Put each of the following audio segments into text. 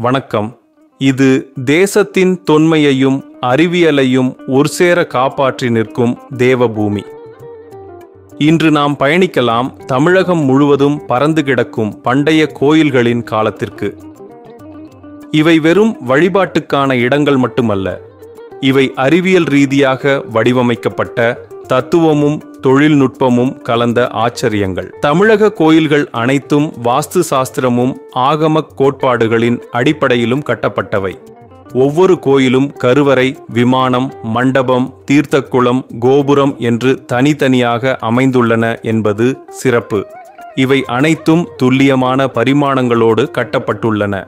வணக்கம். இது தேசத்தின் தொன்மையையும் அறிவியலையும் ஒருசேர காப்பாற்றி நிற்கும் தேவபூமி. இன்று நாம் பயணிக்கலாம் தமிழகம் முழுவதும் பறந்து கிடக்கும் பண்டைய கோயில்களின் காலத்திற்கு. இவை வெறும் வழிபாட்டுக்கான இடங்கள் மட்டுமல்ல, இவை அறிவியல் ரீதியாக வடிவமைக்கப்பட்ட தத்துவமும் தொழில்நுட்பமும் கலந்த ஆச்சரியங்கள். தமிழக கோயில்கள் அனைத்தும் வாஸ்து சாஸ்திரமும் ஆகம கோட்பாடுகளின் அடிப்படையிலும் கட்டப்பட்டவை. ஒவ்வொரு கோயிலும் கருவறை, விமானம், மண்டபம், தீர்த்தக்குளம், கோபுரம் என்று தனித்தனியாக அமைந்துள்ளன என்பது சிறப்பு. இவை அனைத்தும் துல்லியமான பரிமாணங்களோடு கட்டப்பட்டுள்ளன.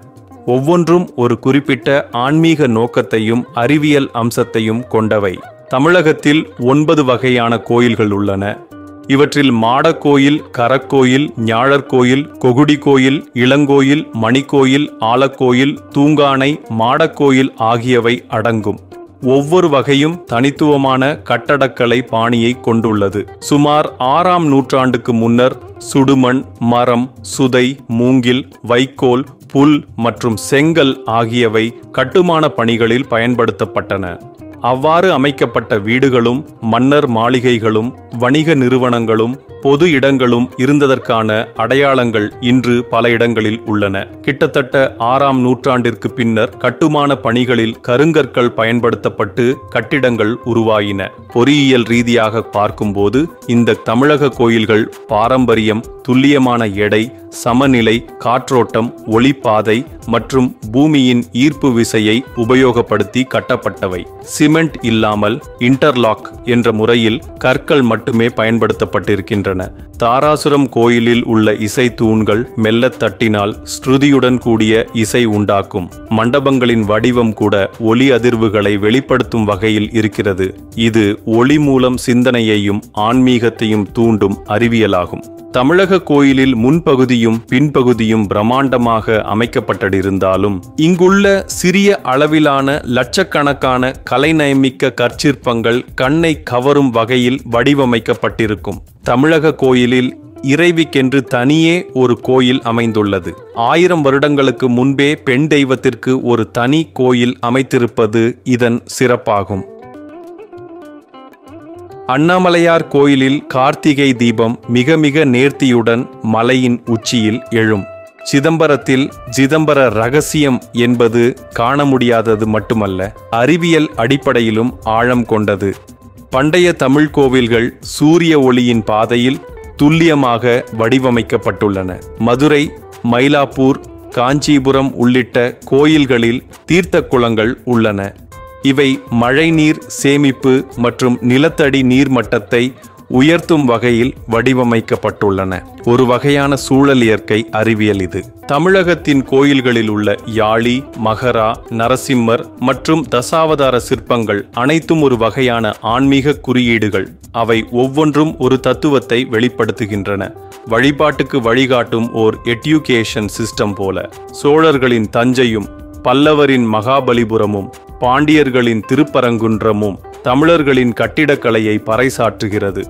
ஒவ்வொன்றும் ஒரு குறிப்பிட்ட ஆன்மீக நோக்கத்தையும் அறிவியல் அம்சத்தையும் கொண்டவை. தமிழகத்தில் 9 வகையான கோயில்கள் உள்ளன. இவற்றில் மாடக்கோயில், கரக்கோயில், ஞாழற்கோயில், கொகுடி கோயில், இளங்கோயில், மணிக்கோயில், ஆலக்கோயில், தூங்கானை, மாடக்கோயில் ஆகியவை அடங்கும். ஒவ்வொரு வகையும் தனித்துவமான கட்டடக்கலை பாணியை கொண்டுள்ளது. சுமார் 6ஆம் நூற்றாண்டுக்கு முன்னர் சுடுமண், மரம், சுதை, மூங்கில், வைக்கோல், புல் மற்றும் செங்கல் ஆகியவை கட்டுமான பணிகளில் பயன்படுத்தப்பட்டன. அவ்வாறு அமைக்கப்பட்ட வீடுகளும் மன்னர் மாளிகைகளும் வணிக நிறுவனங்களும் பொது இடங்களும் இருந்ததற்கான அடையாளங்கள் இன்று பல இடங்களில் உள்ளன. கிட்டத்தட்ட 6ஆம் நூற்றாண்டிற்கு பின்னர் கட்டுமான பணிகளில் கருங்கற்கள் பயன்படுத்தப்பட்டு கட்டிடங்கள் உருவாயின. பொறியியல் ரீதியாக பார்க்கும்போது இந்த தமிழக கோயில்கள் பாரம்பரியம், துல்லியமான எடை, சமநிலை, காற்றோட்டம், ஒளிப்பாதை மற்றும் பூமியின் ஈர்ப்பு விசையை உபயோகப்படுத்தி கட்டப்பட்டவை. சிமெண்ட் இல்லாமல் இன்டர்லாக் என்ற முறையில் கற்கள் மட்டுமே பயன்படுத்தப்பட்டிருக்கின்றன. தாராசுரம் கோயிலில் உள்ள இசை தூண்கள் மெல்ல தட்டினால் ஸ்ருதியுடன் கூடிய இசை உண்டாக்கும். மண்டபங்களின் வடிவம் கூட ஒலி அதிர்வுகளை வெளிப்படுத்தும் வகையில் இருக்கிறது. இது ஒளி மூலம் சிந்தனையையும் ஆன்மீகத்தையும் தூண்டும் அறிவியலாகும். தமிழக கோயிலில் முன்பகுதியும் பின்பகுதியும் பிரம்மாண்டமாக அமைக்கப்பட்டிருந்தாலும் இங்குள்ள சிறிய அளவிலான லட்சக்கணக்கான கலைநயமிக்க கற்சிற்பங்கள் கண்ணை கவரும் வகையில் வடிவமைக்கப்பட்டிருக்கும். தமிழக கோயிலில் இறைவிக்கென்று தனியே ஒரு கோயில் அமைந்துள்ளது. 1000 வருடங்களுக்கு முன்பே பெண் தெய்வத்திற்கு ஒரு தனி கோயில் அமைத்திருப்பது இதன் சிறப்பாகும். அண்ணாமலையார் கோயிலில் கார்த்திகை தீபம் மிக மிக நேர்த்தியுடன் மலையின் உச்சியில் எழும். சிதம்பரத்தில் சிதம்பர ரகசியம் என்பது காண முடியாதது மட்டுமல்ல, அறிவியல் அடிப்படையிலும் ஆழம் கொண்டது. பண்டைய தமிழ் கோவில்கள் சூரிய ஒளியின் பாதையில் துல்லியமாக வடிவமைக்கப்பட்டுள்ளன. மதுரை, மயிலாப்பூர், காஞ்சிபுரம் உள்ளிட்ட கோயில்களில் தீர்த்த குளங்கள் உள்ளன. இவை மழைநீர் சேமிப்பு மற்றும் நிலத்தடி நீர்மட்டத்தை உயர்த்தும் வகையில் வடிவமைக்கப்பட்டுள்ளன. ஒரு வகையான சூழல் இயற்கை அறிவியல் இது. தமிழகத்தின் கோயில்களில் உள்ள யாழி, மகரா, நரசிம்மர் மற்றும் தசாவதார சிற்பங்கள் அனைத்தும் ஒரு வகையான ஆன்மீக குறியீடுகள். அவை ஒவ்வொன்றும் ஒரு தத்துவத்தை வெளிப்படுத்துகின்றன. வழிபாட்டுக்கு வழிகாட்டும் ஓர் எட்யூகேஷன் சிஸ்டம் போல. சோழர்களின் தஞ்சையும் பல்லவரின் மகாபலிபுரமும் பாண்டியர்களின் திருப்பரங்குன்றமும் தமிழர்களின் கட்டிடக்கலையை பறைசாற்றுகிறது.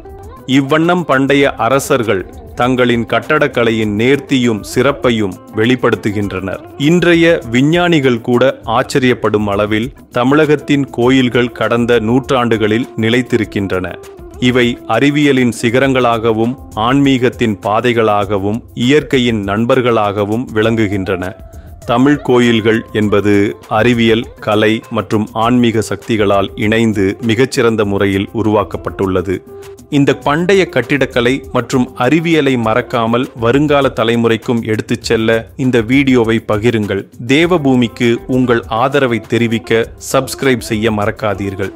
இவ்வண்ணம் பண்டைய அரசர்கள் தங்களின் கட்டடக்கலையின் நேர்த்தியும் சிறப்பையும் வெளிப்படுத்துகின்றனர். இன்றைய விஞ்ஞானிகள் கூட ஆச்சரியப்படும் அளவில் தமிழகத்தின் கோயில்கள் கடந்த நூற்றாண்டுகளில் நிலைத்திருக்கின்றன. இவை அறிவியலின் சிகரங்களாகவும் ஆன்மீகத்தின் பாதைகளாகவும் இயற்கையின் நண்பர்களாகவும் விளங்குகின்றன. தமிழ் கோயில்கள் என்பது அறிவியல், கலை மற்றும் ஆன்மீக சக்திகளால் இணைந்து மிகச்சிறந்த முறையில் உருவாக்கப்பட்டுள்ளது. இந்த பண்டைய கட்டிடக்கலை மற்றும் அறிவியலை மறக்காமல் வருங்கால தலைமுறைக்கும் எடுத்துச் செல்ல இந்த வீடியோவை பகிருங்கள். தேவபூமிக்கு உங்கள் ஆதரவை தெரிவிக்க சப்ஸ்கிரைப் செய்ய மறக்காதீர்கள்.